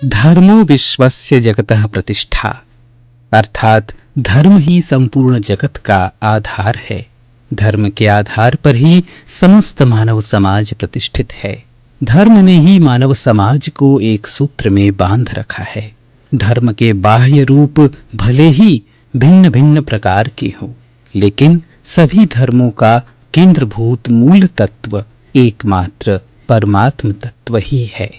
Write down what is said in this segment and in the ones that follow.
धर्मो विश्वस्य जगतः प्रतिष्ठा, अर्थात धर्म ही संपूर्ण जगत का आधार है। धर्म के आधार पर ही समस्त मानव समाज प्रतिष्ठित है। धर्म ने ही मानव समाज को एक सूत्र में बांध रखा है। धर्म के बाह्य रूप भले ही भिन्न भिन्न प्रकार के हों, लेकिन सभी धर्मों का केंद्रभूत मूल तत्व एकमात्र परमात्म तत्व ही है,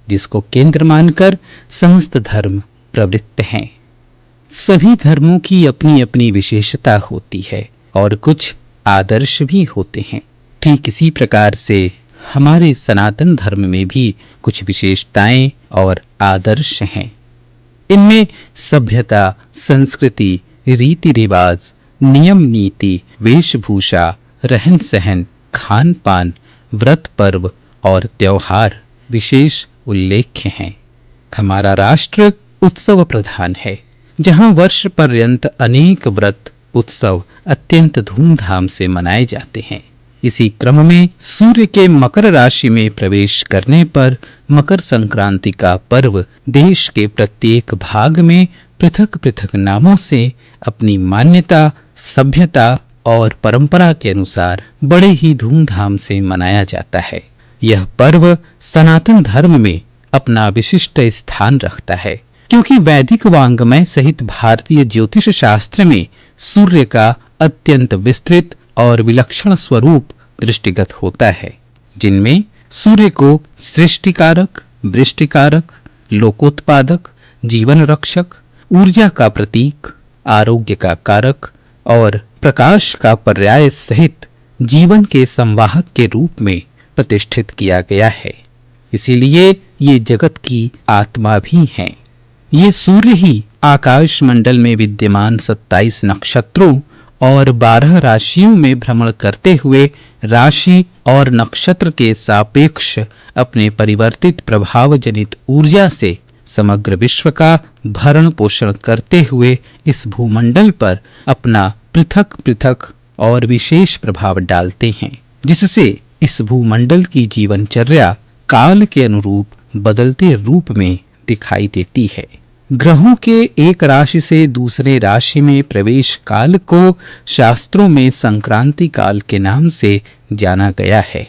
जिसको केंद्र मानकर समस्त धर्म प्रवृत्त हैं। सभी धर्मों की अपनी अपनी विशेषता होती है और कुछ आदर्श भी होते हैं। ठीक इसी प्रकार से हमारे सनातन धर्म में भी कुछ विशेषताएं और आदर्श हैं। इनमें सभ्यता, संस्कृति, रीति रिवाज, नियम नीति, वेशभूषा, रहन सहन, खान पान, व्रत पर्व और त्योहार विशेष उल्लेख्य हैं। हमारा राष्ट्र उत्सव प्रधान है, जहां वर्ष पर्यंत अनेक व्रत उत्सव अत्यंत धूमधाम से मनाए जाते हैं। इसी क्रम में सूर्य के मकर राशि में प्रवेश करने पर मकर संक्रांति का पर्व देश के प्रत्येक भाग में पृथक पृथक नामों से अपनी मान्यता, सभ्यता और परंपरा के अनुसार बड़े ही धूमधाम से मनाया जाता है। यह पर्व सनातन धर्म में अपना विशिष्ट स्थान रखता है, क्योंकि वैदिक वांग्मय सहित भारतीय ज्योतिष शास्त्र में सूर्य का अत्यंत विस्तृत और विलक्षण स्वरूप दृष्टिगत होता है, जिनमें सूर्य को सृष्टिकारक, वृष्टिकारक, लोकोत्पादक, जीवन रक्षक, ऊर्जा का प्रतीक, आरोग्य का कारक और प्रकाश का पर्याय सहित जीवन के संवाहक के रूप में प्रतिष्ठित किया गया है। इसीलिए ये जगत की आत्मा भी हैं। ये सूर्य ही आकाश मंडल में विद्यमान 27 नक्षत्रों और 12 राशियों में भ्रमण करते हुए राशि और नक्षत्र के सापेक्ष अपने परिवर्तित प्रभाव जनित ऊर्जा से समग्र विश्व का भरण पोषण करते हुए इस भूमंडल पर अपना पृथक पृथक और विशेष प्रभाव डालते हैं, जिससे इस भूमंडल की जीवनचर्या काल के अनुरूप बदलते रूप में दिखाई देती है। ग्रहों के एक राशि से दूसरे राशि में प्रवेश काल को शास्त्रों में संक्रांति काल के नाम से जाना गया है,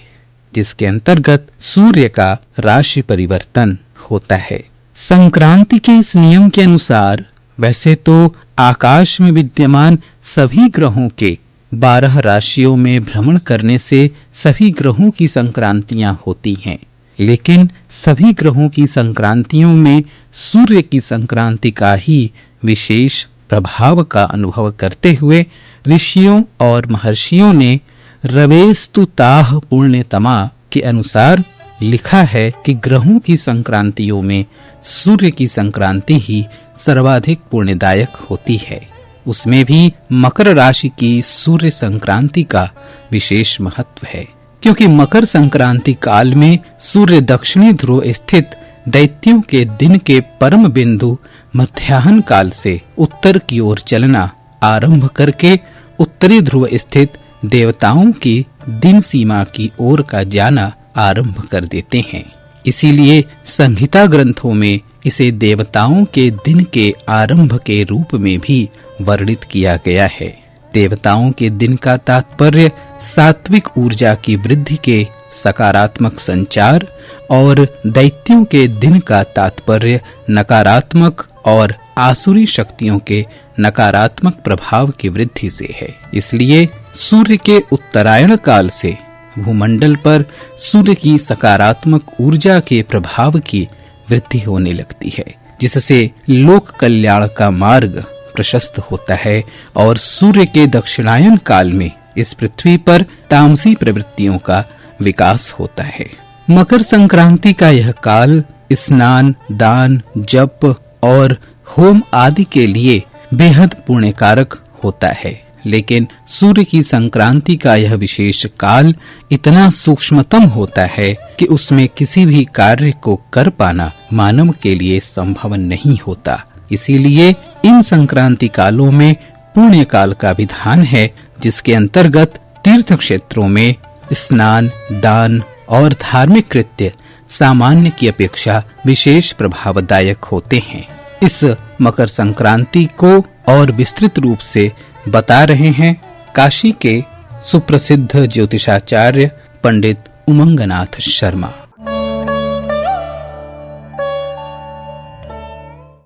जिसके अंतर्गत सूर्य का राशि परिवर्तन होता है। संक्रांति के इस नियम के अनुसार वैसे तो आकाश में विद्यमान सभी ग्रहों के 12 राशियों में भ्रमण करने से सभी ग्रहों की संक्रांतियां होती हैं, लेकिन सभी ग्रहों की संक्रांतियों में सूर्य की संक्रांति का ही विशेष प्रभाव का अनुभव करते हुए ऋषियों और महर्षियों ने रवेस्तु ताः पुण्यतमा के अनुसार लिखा है कि ग्रहों की संक्रांतियों में सूर्य की संक्रांति ही सर्वाधिक पुण्यदायक होती है। उसमें भी मकर राशि की सूर्य संक्रांति का विशेष महत्व है, क्योंकि मकर संक्रांति काल में सूर्य दक्षिणी ध्रुव स्थित दैत्यों के दिन के परम बिंदु मध्याह्न काल से उत्तर की ओर चलना आरंभ करके उत्तरी ध्रुव स्थित देवताओं की दिन सीमा की ओर का जाना आरंभ कर देते हैं। इसीलिए संहिता ग्रंथों में इसे देवताओं के दिन के आरंभ के रूप में भी वर्णित किया गया है। देवताओं के दिन का तात्पर्य सात्विक ऊर्जा की वृद्धि के सकारात्मक संचार और दैत्यों के दिन का तात्पर्य नकारात्मक और आसुरी शक्तियों के नकारात्मक प्रभाव की वृद्धि से है। इसलिए सूर्य के उत्तरायण काल से भूमंडल पर सूर्य की सकारात्मक ऊर्जा के प्रभाव की वृद्धि होने लगती है, जिससे लोक कल्याण का मार्ग प्रशस्त होता है और सूर्य के दक्षिणायन काल में इस पृथ्वी पर तामसी प्रवृत्तियों का विकास होता है। मकर संक्रांति का यह काल स्नान, दान, जप और होम आदि के लिए बेहद पुण्यकारक होता है, लेकिन सूर्य की संक्रांति का यह विशेष काल इतना सूक्ष्मतम होता है कि उसमें किसी भी कार्य को कर पाना मानव के लिए संभव नहीं होता। इसीलिए इन संक्रांति कालों में पुण्य काल का विधान है, जिसके अंतर्गत तीर्थ क्षेत्रों में स्नान, दान और धार्मिक कृत्य सामान्य की अपेक्षा विशेष प्रभावदायक होते हैं। इस मकर संक्रांति को और विस्तृत रूप से बता रहे हैं काशी के सुप्रसिद्ध ज्योतिषाचार्य पंडित उमंगनाथ शर्मा।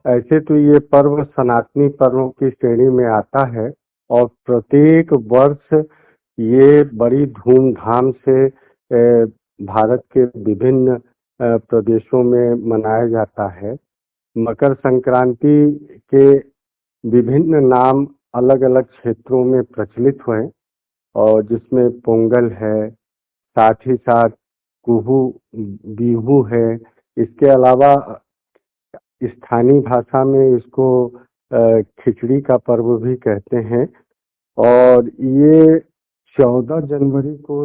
ऐसे तो ये पर्व सनातनी पर्वों की श्रेणी में आता है और प्रत्येक वर्ष ये बड़ी धूमधाम से भारत के विभिन्न प्रदेशों में मनाया जाता है। मकर संक्रांति के विभिन्न नाम अलग अलग क्षेत्रों में प्रचलित हुए और जिसमें पोंगल है, साथ ही साथ कुहू बिहू है। इसके अलावा स्थानीय भाषा में इसको खिचड़ी का पर्व भी कहते हैं और ये 14 जनवरी को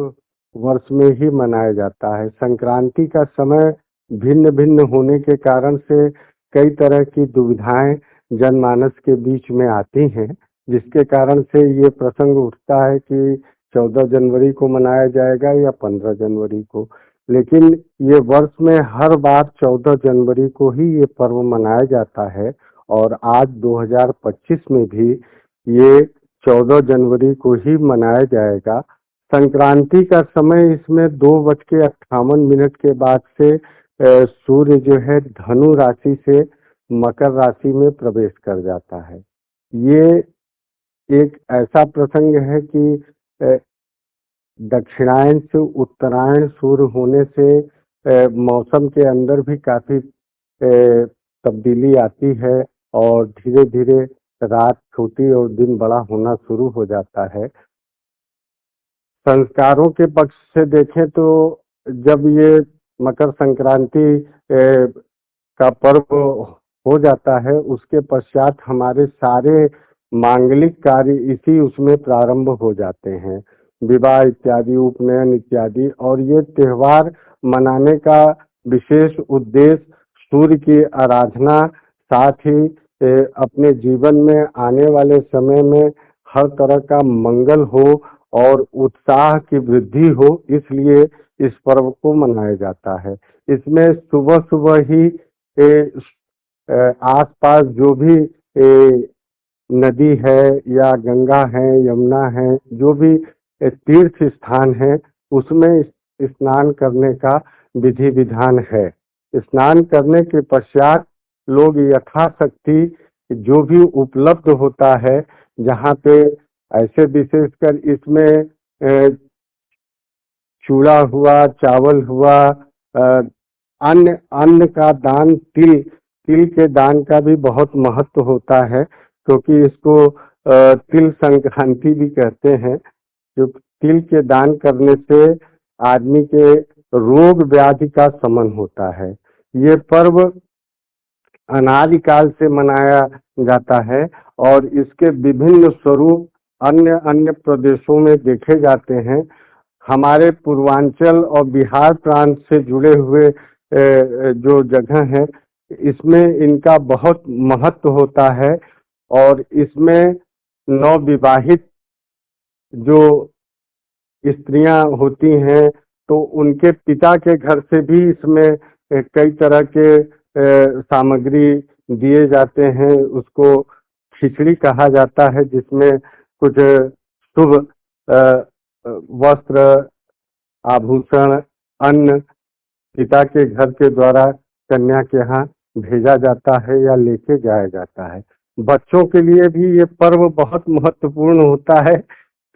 वर्ष में ही मनाया जाता है। संक्रांति का समय भिन्न भिन्न होने के कारण से कई तरह की दुविधाएं जनमानस के बीच में आती हैं, जिसके कारण से ये प्रसंग उठता है कि 14 जनवरी को मनाया जाएगा या 15 जनवरी को। लेकिन ये वर्ष में हर बार 14 जनवरी को ही ये पर्व मनाया जाता है और आज 2025 में भी ये 14 जनवरी को ही मनाया जाएगा। संक्रांति का समय इसमें 2:58 के बाद से सूर्य जो है धनु राशि से मकर राशि में प्रवेश कर जाता है। ये एक ऐसा प्रसंग है कि दक्षिणायन से उत्तरायण शुरू होने से मौसम के अंदर भी काफी तब्दीली आती है और धीरे धीरे रात छोटी और दिन बड़ा होना शुरू हो जाता है। संस्कारों के पक्ष से देखें तो जब ये मकर संक्रांति का पर्व हो जाता है उसके पश्चात हमारे सारे मांगलिक कार्य इसी उसमें प्रारंभ हो जाते हैं, विवाह इत्यादि, उपनयन इत्यादि। और ये त्योहार मनाने का विशेष उद्देश्य सूर्य की आराधना, साथ ही अपने जीवन में आने वाले समय में हर तरह का मंगल हो और उत्साह की वृद्धि हो, इसलिए इस पर्व को मनाया जाता है। इसमें सुबह सुबह ही आसपास जो भी नदी है या गंगा है, यमुना है, जो भी तीर्थ स्थान है उसमें स्नान करने का विधि विधान है। स्नान करने के पश्चात लोग यथाशक्ति जो भी उपलब्ध होता है, जहाँ पे ऐसे विशेषकर इसमें चूड़ा हुआ, चावल हुआ, अन्न का दान, तिल के दान का भी बहुत महत्व होता है, क्योंकि इसको तिल संक्रांति भी कहते हैं। जो तिल के दान करने से आदमी के रोग व्याधि का शमन होता है। ये पर्व अनादिकाल से मनाया जाता है और इसके विभिन्न स्वरूप अन्य अन्य प्रदेशों में देखे जाते हैं। हमारे पूर्वांचल और बिहार प्रांत से जुड़े हुए जो जगह है, इसमें इनका बहुत महत्व होता है और इसमें नवविवाहित जो स्त्रियां होती हैं तो उनके पिता के घर से भी इसमें कई तरह के सामग्री दिए जाते हैं। उसको खिचड़ी कहा जाता है, जिसमें कुछ शुभ वस्त्र, आभूषण, अन्न पिता के घर के द्वारा कन्या के यहाँ भेजा जाता है या लेके जाया जाता है। बच्चों के लिए भी ये पर्व बहुत महत्वपूर्ण होता है,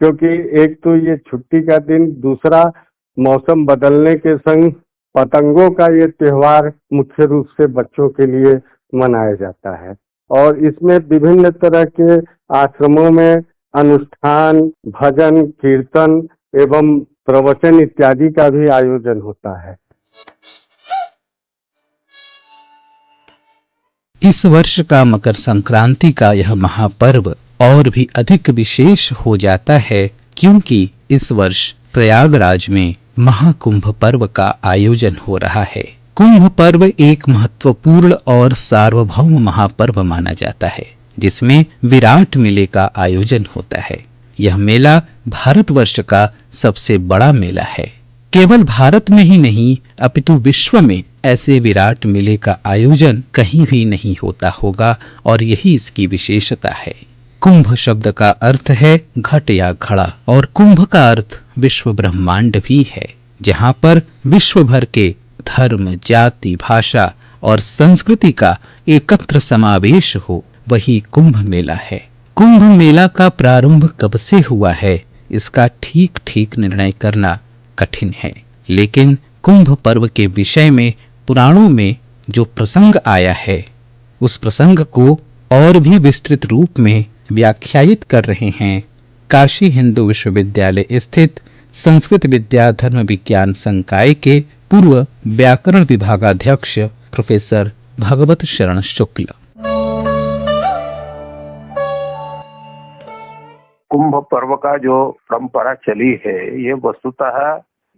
क्योंकि एक तो ये छुट्टी का दिन, दूसरा मौसम बदलने के संग पतंगों का ये त्योहार मुख्य रूप से बच्चों के लिए मनाया जाता है। और इसमें विभिन्न तरह के आश्रमों में अनुष्ठान, भजन, कीर्तन एवं प्रवचन इत्यादि का भी आयोजन होता है। इस वर्ष का मकर संक्रांति का यह महापर्व और भी अधिक विशेष हो जाता है, क्योंकि इस वर्ष प्रयागराज में महाकुंभ पर्व का आयोजन हो रहा है। कुंभ पर्व एक महत्वपूर्ण और सार्वभौम महापर्व माना जाता है, जिसमें विराट मेले का आयोजन होता है। यह मेला भारतवर्ष का सबसे बड़ा मेला है। केवल भारत में ही नहीं अपितु विश्व में ऐसे विराट मेले का आयोजन कहीं भी नहीं होता होगा और यही इसकी विशेषता है। कुंभ शब्द का अर्थ है घट या घड़ा और कुंभ का अर्थ विश्व ब्रह्मांड भी है, जहाँ पर विश्व भर के धर्म, जाति, भाषा और संस्कृति का एकत्र समावेश हो, वही कुंभ मेला है। कुंभ मेला का प्रारंभ कब से हुआ है, इसका ठीक ठीक निर्णय करना कठिन है, लेकिन कुंभ पर्व के विषय में पुराणों में जो प्रसंग आया है, उस प्रसंग को और भी विस्तृत रूप में व्याख्यायित कर रहे हैं काशी हिंदू विश्वविद्यालय स्थित संस्कृत विद्या धर्म विज्ञान संकाय के पूर्व व्याकरण विभागाध्यक्ष प्रोफेसर भगवत शरण शुक्ल। कुंभ पर्व का जो परंपरा चली है, ये वस्तुतः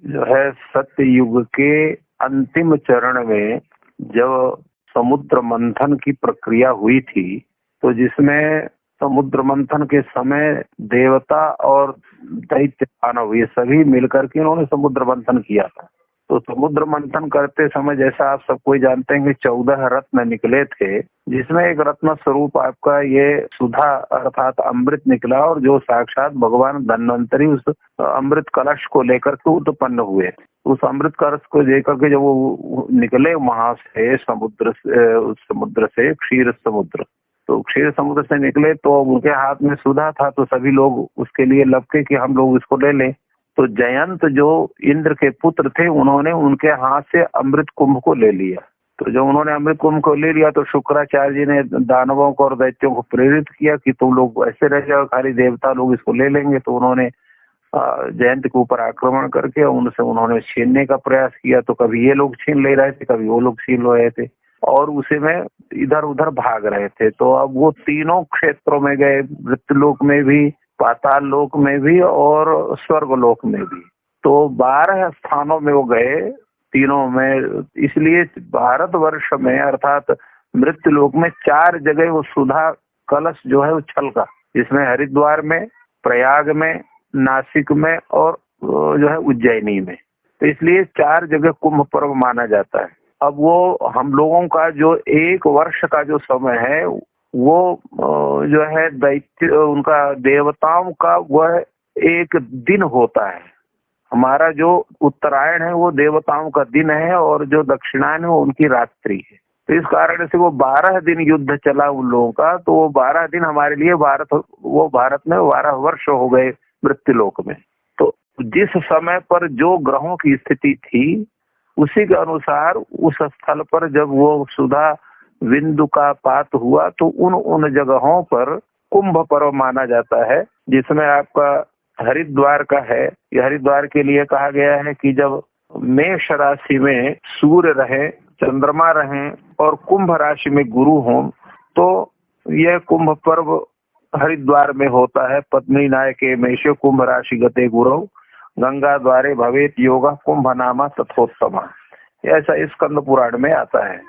जो है सत्य युग के अंतिम चरण में जब समुद्र मंथन की प्रक्रिया हुई थी, तो जिसमें समुद्र मंथन के समय देवता और दैत्य दानव ये सभी मिलकर के इन्होंने समुद्र मंथन किया था। तो समुद्र मंथन करते समय जैसा आप सब कोई जानते हैं कि 14 रत्न निकले थे, जिसमें एक रत्न स्वरूप आपका ये सुधा अर्थात अमृत निकला, और जो साक्षात भगवान धन्वंतरी उस अमृत कलश को लेकर के उत्पन्न हुए। उस अमृत कलश को लेकर के जब वो निकले वहां से समुद्र से क्षीर समुद्र, तो क्षीर समुद्र से निकले तो उनके हाथ में सुधा था, तो सभी लोग उसके लिए लपके कि हम लोग इसको ले लें। तो जयंत जो इंद्र के पुत्र थे, उन्होंने उनके हाथ से अमृत कुंभ को ले लिया। तो जब उन्होंने अमृत कुंभ को ले लिया तो शुक्राचार्य जी ने दानवों को और दैत्यों को प्रेरित किया कि तुम लोग ऐसे रह जाओ, खाली देवता लोग इसको ले लेंगे। तो उन्होंने जयंत के ऊपर आक्रमण करके उनसे उन्होंने छीनने का प्रयास किया। तो कभी ये लोग छीन ले रहे थे, कभी वो लोग छीन रहे थे, और उसी में इधर उधर भाग रहे थे। तो अब वो तीनों क्षेत्रों में गए, मृत्युलोक में भी, पाताल लोक में भी और स्वर्ग लोक में भी। तो 12 स्थानों में वो गए तीनों में। इसलिए भारतवर्ष में अर्थात मृत्युलोक में 4 जगह वो सुधा कलश जो है वो छलका, जिसमें हरिद्वार में, प्रयाग में, नासिक में और जो है उज्जैनी में। तो इसलिए 4 जगह कुंभ पर्व माना जाता है। अब वो हम लोगों का जो 1 वर्ष का जो समय है वो जो है दैत्य उनका देवताओं का वह एक दिन होता है। हमारा जो उत्तरायण है वो देवताओं का दिन है और जो दक्षिणायन है वो उनकी रात्रि है। तो इस कारण से वो 12 दिन युद्ध चला उन लोगों का। तो वो 12 दिन हमारे लिए भारत में 12 वर्ष हो गए मृत्युलोक में। तो जिस समय पर जो ग्रहों की स्थिति थी उसी के अनुसार उस स्थल पर जब वो सुधा बिंदु का पात हुआ तो उन जगहों पर कुंभ पर्व माना जाता है, जिसमें आपका हरिद्वार का है। ये हरिद्वार के लिए कहा गया है कि जब मेष राशि में सूर्य रहे, चंद्रमा रहे और कुंभ राशि में गुरु हों, तो यह कुंभ पर्व हरिद्वार में होता है। पत्नी नायके मेषे कुंभ राशि गते गुरु गंगा द्वारे भवेत योगा कुंभ नामा तथोत्तमा, ऐसा इस स्कंद पुराण में आता है।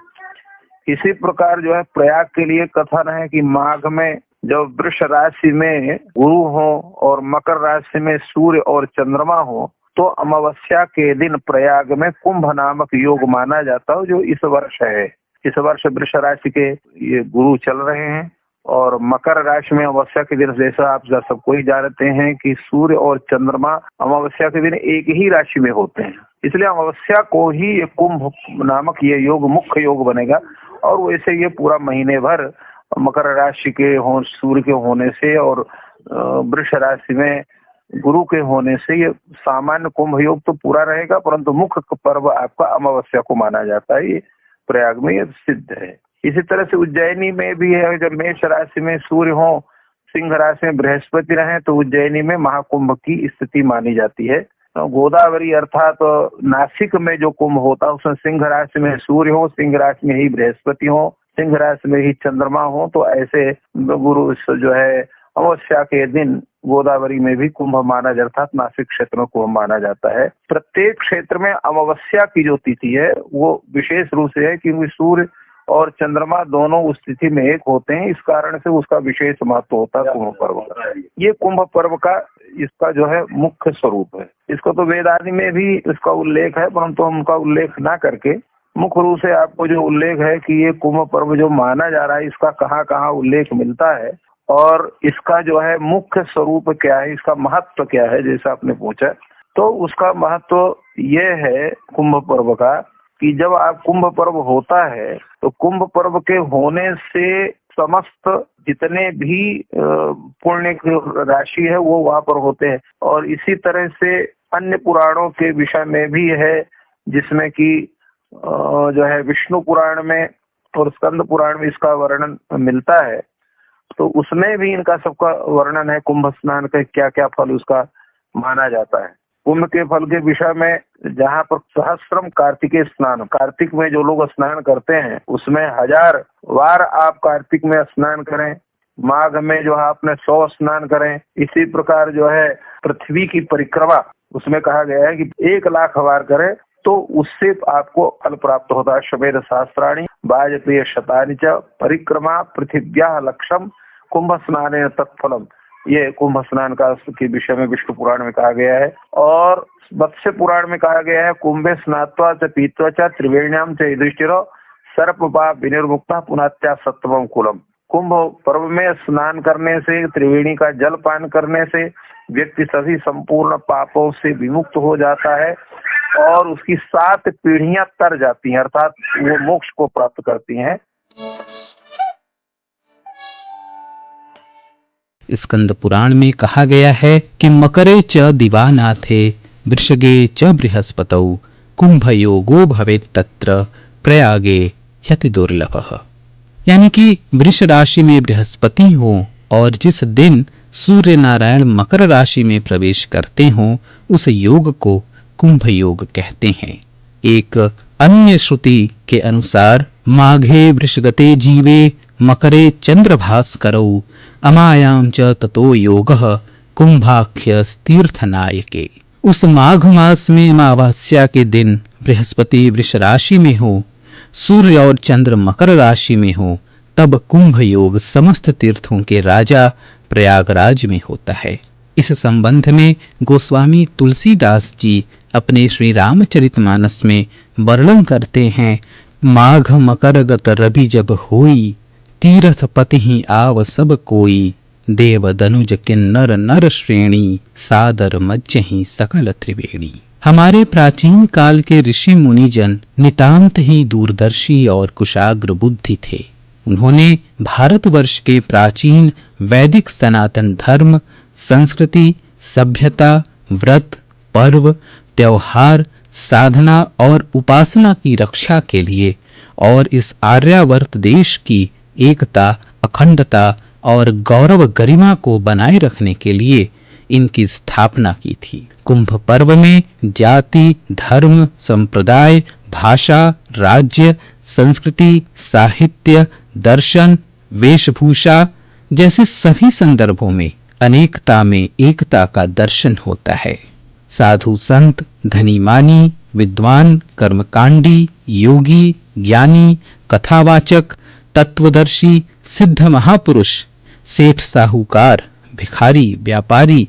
इसी प्रकार जो है प्रयाग के लिए कथन है कि माघ में जब वृष राशि में गुरु हो और मकर राशि में सूर्य और चंद्रमा हो, तो अमावस्या के दिन प्रयाग में कुंभ नामक योग माना जाता है, जो इस वर्ष है। इस वर्ष वृष राशि के ये गुरु चल रहे हैं और मकर राशि में अमावस्या के दिन, जैसा आप सबको ही जानते हैं कि सूर्य और चंद्रमा अमावस्या के दिन एक ही राशि में होते हैं, इसलिए अमावस्या को ही ये कुंभ नामक ये योग मुख्य योग बनेगा। और वैसे ये पूरा महीने भर मकर राशि के सूर्य के होने से और वृष राशि में गुरु के होने से ये सामान्य कुंभ योग तो पूरा रहेगा, परंतु मुख्य पर्व आपका अमावस्या को माना जाता है। ये प्रयाग में ये सिद्ध है। इसी तरह से उज्जैनी में भी है, जब मेष राशि में सूर्य हो, सिंह राशि में बृहस्पति रहे, तो उज्जैनी में महाकुंभ की स्थिति मानी जाती है। गोदावरी अर्थात तो नासिक में जो कुंभ होता है उसमें सिंह राशि में सूर्य हो, सिंह राशि में ही बृहस्पति हो, सिंह राशि में ही चंद्रमा हो, तो ऐसे गुरु जो है अमावस्या के दिन गोदावरी में भी कुंभ माना जाता है, नासिक क्षेत्र में कुंभ माना जाता है। प्रत्येक क्षेत्र में अमावस्या की जो तिथि है वो विशेष रूप से है, क्योंकि सूर्य और चंद्रमा दोनों उस तिथि में एक होते हैं, इस कारण से उसका विशेष महत्व होता है कुंभ पर्व का। ये कुंभ पर्व का इसका जो है मुख्य स्वरूप है। इसको तो वेद आदि में भी इसका उल्लेख है, परंतु हम उनका उल्लेख ना करके मुख्य रूप से आपको जो उल्लेख है कि ये कुंभ पर्व जो माना जा रहा है, इसका कहाँ कहाँ उल्लेख मिलता है और इसका जो है मुख्य स्वरूप क्या है, इसका महत्व क्या है, जैसा आपने पूछा, तो उसका महत्व ये है कुंभ पर्व का कि जब आप कुंभ पर्व होता है तो कुंभ पर्व के होने से समस्त जितने भी पुण्य राशि है वो वहां पर होते हैं। और इसी तरह से अन्य पुराणों के विषय में भी है, जिसमें कि जो है विष्णु पुराण में और स्कंद पुराण में इसका वर्णन मिलता है, तो उसमें भी इनका सबका वर्णन है। कुंभ स्नान का क्या क्या फल उसका माना जाता है। कुंभ के फल के विषय में जहाँ पर सहस्त्रम कार्तिकेय स्नान, कार्तिक में जो लोग स्नान करते हैं उसमें 1000 बार आप कार्तिक में स्नान करें, माघ में जो है आपने 100 स्नान करें। इसी प्रकार जो है पृथ्वी की परिक्रमा उसमें कहा गया है कि 1,00,000 बार करें तो उससे आपको फल प्राप्त होता है। शवेर सहस्राणि वाजपेय शतानि च परिक्रमा पृथिव्याः लक्षम कुंभ स्नानेन तत्फलम। ये कुंभ स्नान का के विषय में विष्णु पुराण में कहा गया है। और मत्स्य पुराण में कहा गया है कुंभे स्नात्वा च पीत्वा च त्रिवेण्याम च युधिष्ठिरो सर्पपा विनिर्मुक्ता पुनात्या सत्वम कुलम। कुंभ पर्व में स्नान करने से, त्रिवेणी का जल पान करने से व्यक्ति सभी संपूर्ण पापों से विमुक्त हो जाता है और उसकी 7 पीढ़ियां तर जाती हैं, अर्थात वो मोक्ष को प्राप्त करती हैं। स्कंद पुराण में कहा गया है कि मकरे च दिवानाथे वृषगे च बृहस्पतौ कुंभ योगो भवेत् तत्र प्रयागे ह्यति दुर्लभः। यानी कि वृष राशि में बृहस्पति हो और जिस दिन सूर्य नारायण मकर राशि में प्रवेश करते हो उस योग को कुंभ योग कहते हैं। एक अन्य श्रुति के अनुसार माघे वृषगते जीवे मकरे चंद्रभास्करौ अमायां च ततो योगः कुंभाख्यस्तीर्थनायके। उस माघ मास में अमावस्या के दिन बृहस्पति वृष राशि में हो, सूर्य और चंद्र मकर राशि में हो, तब कुंभ योग समस्त तीर्थों के राजा प्रयागराज में होता है। इस संबंध में गोस्वामी तुलसीदास जी अपने श्री रामचरितमानस में वर्णन करते हैं। माघ मकर गत रवि जब होई, तीर्थ पति ही आव सब कोई, देव दनुज किन्नर नर श्रेणी, सादर मज्जहि सकल त्रिवेणी। हमारे प्राचीन काल के ऋषि मुनिजन नितांत ही दूरदर्शी और कुशाग्र बुद्धि थे। उन्होंने भारतवर्ष के प्राचीन वैदिक सनातन धर्म, संस्कृति, सभ्यता, व्रत, पर्व, त्योहार, साधना और उपासना की रक्षा के लिए और इस आर्यावर्त देश की एकता, अखंडता और गौरव गरिमा को बनाए रखने के लिए इनकी स्थापना की थी। कुंभ पर्व में जाति, धर्म, संप्रदाय, भाषा, राज्य, संस्कृति, साहित्य, दर्शन, वेशभूषा जैसे सभी संदर्भों में अनेकता में एकता का दर्शन होता है। साधु संत, धनी मानी, विद्वान, कर्मकांडी, योगी, ज्ञानी, कथावाचक, तत्वदर्शी, सिद्ध महापुरुष, सेठ साहूकार, भिखारी, व्यापारी,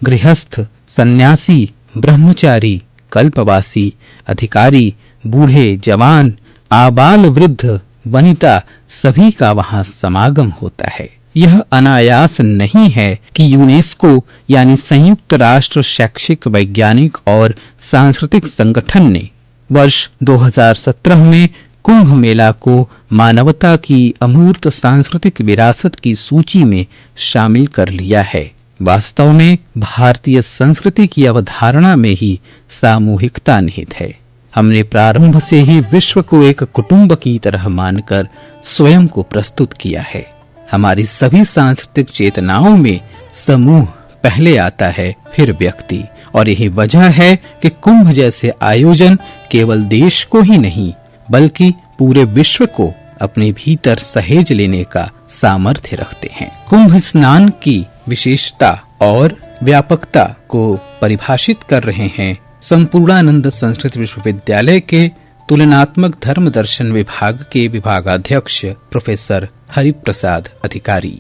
गृहस्थ, सन्यासी, ब्रह्मचारी, कल्पवासी, अधिकारी, बूढ़े, जवान, आबाल वृद्ध, वनिता सभी का वहां समागम होता है। यह अनायास नहीं है कि यूनेस्को यानी संयुक्त राष्ट्र शैक्षिक, वैज्ञानिक और सांस्कृतिक संगठन ने वर्ष 2017 में कुंभ मेला को मानवता की अमूर्त सांस्कृतिक विरासत की सूची में शामिल कर लिया है। वास्तव में भारतीय संस्कृति की अवधारणा में ही सामूहिकता निहित है। हमने प्रारंभ से ही विश्व को एक कुटुंब की तरह मानकर स्वयं को प्रस्तुत किया है। हमारी सभी सांस्कृतिक चेतनाओं में समूह पहले आता है, फिर व्यक्ति, और यही वजह है कि कुंभ जैसे आयोजन केवल देश को ही नहीं बल्कि पूरे विश्व को अपने भीतर सहेज लेने का सामर्थ्य रखते हैं। कुंभ स्नान की विशेषता और व्यापकता को परिभाषित कर रहे हैं संपूर्णानंद संस्कृत विश्वविद्यालय के तुलनात्मक धर्म दर्शन विभाग के विभागाध्यक्ष प्रोफेसर हरिप्रसाद अधिकारी।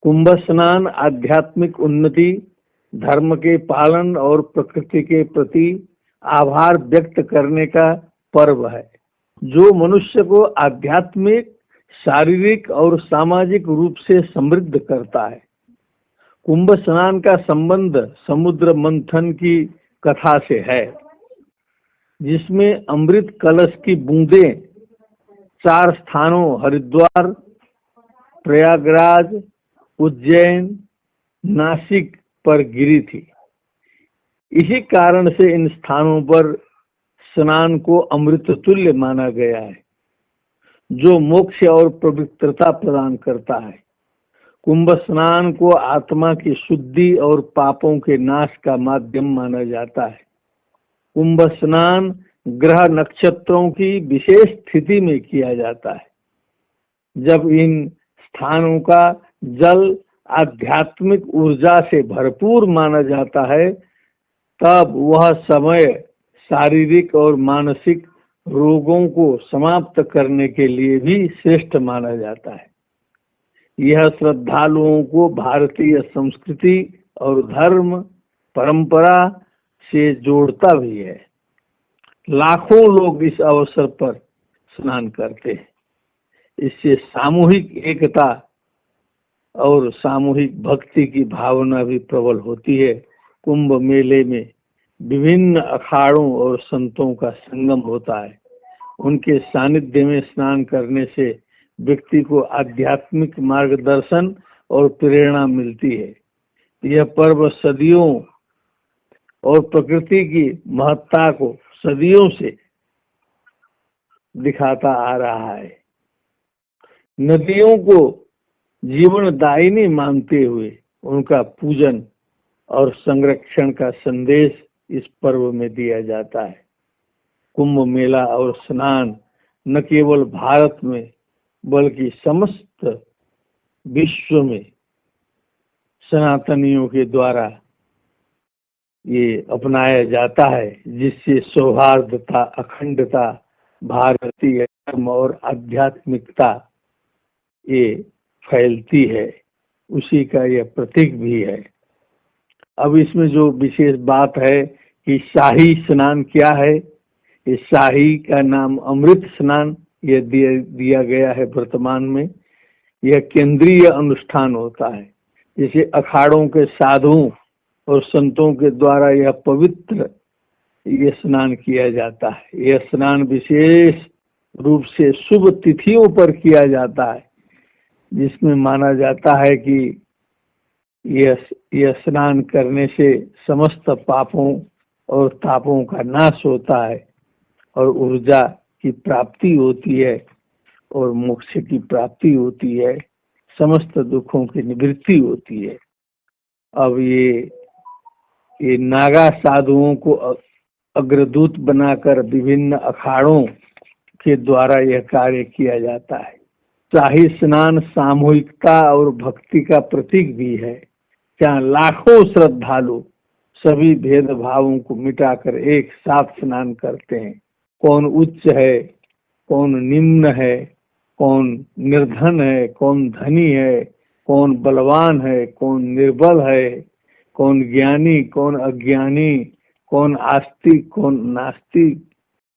कुंभ स्नान आध्यात्मिक उन्नति, धर्म के पालन और प्रकृति के प्रति आभार व्यक्त करने का पर्व है, जो मनुष्य को आध्यात्मिक, शारीरिक और सामाजिक रूप से समृद्ध करता है। कुंभ स्नान का संबंध समुद्र मंथन की कथा से है, जिसमें अमृत कलश की बूंदें 4 स्थानों हरिद्वार, प्रयागराज, उज्जैन, नासिक पर गिरी थी। इसी कारण से इन स्थानों पर स्नान को अमृत तुल्य माना गया है, जो मोक्ष और पवित्रता प्रदान करता है। कुंभ स्नान को आत्मा की शुद्धि और पापों के नाश का माध्यम माना जाता है। कुंभ स्नान ग्रह नक्षत्रों की विशेष स्थिति में किया जाता है। जब इन स्थानों का जल आध्यात्मिक ऊर्जा से भरपूर माना जाता है, तब वह समय शारीरिक और मानसिक रोगों को समाप्त करने के लिए भी श्रेष्ठ माना जाता है। यह श्रद्धालुओं को भारतीय संस्कृति और धर्म परंपरा से जोड़ता भी है। लाखों लोग इस अवसर पर स्नान करते हैं। इससे सामूहिक एकता और सामूहिक भक्ति की भावना भी प्रबल होती है। कुंभ मेले में विभिन्न अखाड़ों और संतों का संगम होता है। उनके सानिध्य में स्नान करने से व्यक्ति को आध्यात्मिक मार्गदर्शन और प्रेरणा मिलती है। यह पर्व सदियों और प्रकृति की महत्ता को सदियों से दिखाता आ रहा है। नदियों को जीवनदायिनी मानते हुए उनका पूजन और संरक्षण का संदेश इस पर्व में दिया जाता है। कुंभ मेला और स्नान न केवल भारत में बल्कि समस्त विश्व में सनातनियों के द्वारा ये अपनाया जाता है, जिससे सौहार्दता, अखंडता, भारतीय धर्म और आध्यात्मिकता ये फैलती है। उसी का यह प्रतीक भी है। अब इसमें जो विशेष बात है कि शाही स्नान क्या है। इस शाही का नाम अमृत स्नान यह दिया गया है। वर्तमान में यह केंद्रीय अनुष्ठान होता है, जिसे अखाड़ों के साधुओं और संतों के द्वारा यह पवित्र यह स्नान किया जाता है। यह स्नान विशेष रूप से शुभ तिथियों पर किया जाता है, जिसमें माना जाता है कि यह स्नान करने से समस्त पापों और तापों का नाश होता है और ऊर्जा की प्राप्ति होती है और मोक्ष की प्राप्ति होती है, समस्त दुखों की निवृत्ति होती है। अब ये नागा साधुओं को अग्रदूत बनाकर विभिन्न अखाड़ों के द्वारा यह कार्य किया जाता है। शाही स्नान सामूहिकता और भक्ति का प्रतीक भी है, जहाँ लाखों श्रद्धालु सभी भेदभावों को मिटाकर एक साथ स्नान करते हैं। कौन उच्च है, कौन निम्न है, कौन निर्धन है, कौन धनी है, कौन बलवान है, कौन निर्बल है, कौन ज्ञानी, कौन अज्ञानी, कौन आस्तिक, कौन नास्तिक,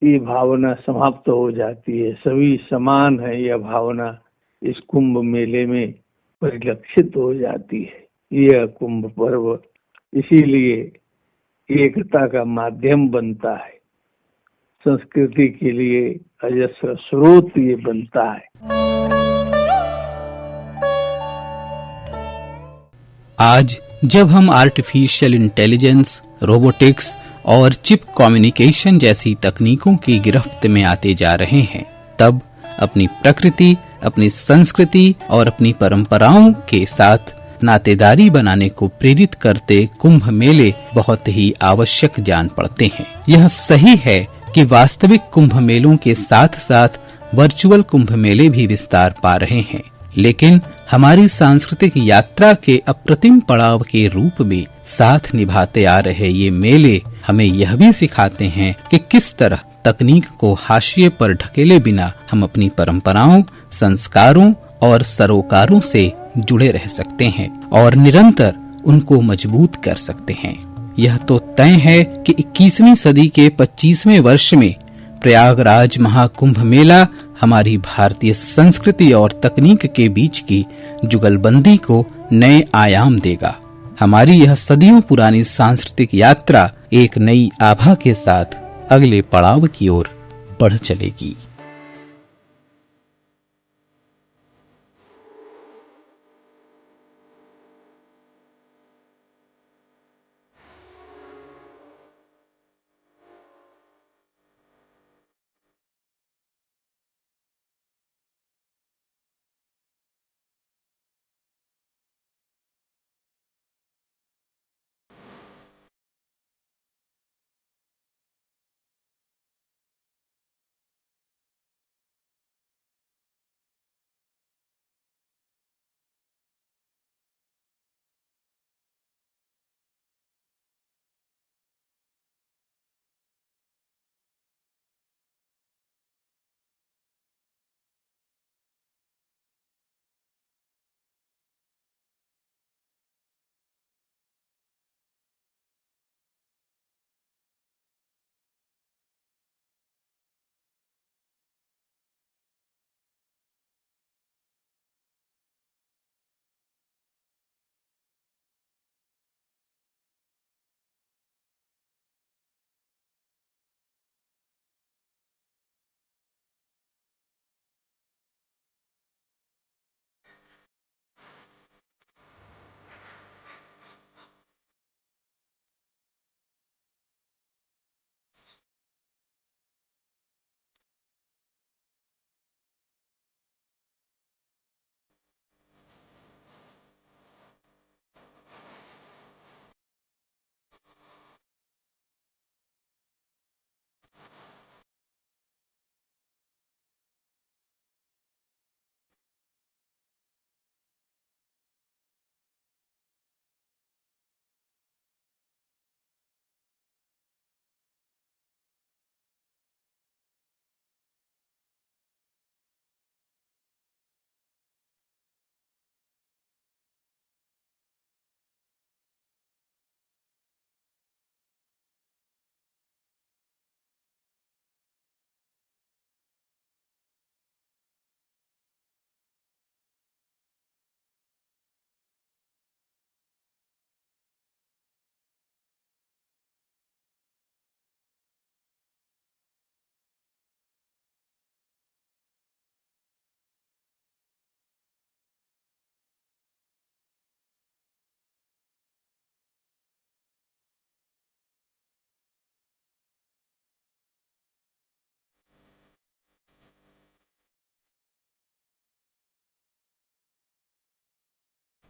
ये भावना समाप्त हो जाती है। सभी समान है, यह भावना इस कुंभ मेले में परिलक्षित हो जाती है। यह कुंभ पर्व इसीलिए एकता का माध्यम बनता है, संस्कृति के लिए अजस्र स्रोत ये बनता है। आज जब हम आर्टिफिशियल इंटेलिजेंस, रोबोटिक्स और चिप कम्युनिकेशन जैसी तकनीकों की गिरफ्त में आते जा रहे हैं, तब अपनी प्रकृति, अपनी संस्कृति और अपनी परंपराओं के साथ नातेदारी बनाने को प्रेरित करते कुंभ मेले बहुत ही आवश्यक जान पड़ते हैं। यह सही है कि वास्तविक कुंभ मेलों के साथ साथ वर्चुअल कुंभ मेले भी विस्तार पा रहे हैं, लेकिन हमारी सांस्कृतिक यात्रा के अप्रतिम पड़ाव के रूप में साथ निभाते आ रहे ये मेले हमें यह भी सिखाते हैं कि किस तरह तकनीक को हाशिए पर ढकेले बिना हम अपनी परंपराओं, संस्कारों और सरोकारों से जुड़े रह सकते हैं और निरंतर उनको मजबूत कर सकते हैं। यह तो तय है कि 21वीं सदी के 25वें वर्ष में प्रयागराज महाकुंभ मेला हमारी भारतीय संस्कृति और तकनीक के बीच की जुगलबंदी को नए आयाम देगा। हमारी यह सदियों पुरानी सांस्कृतिक यात्रा एक नई आभा के साथ अगले पड़ाव की ओर बढ़ चलेगी।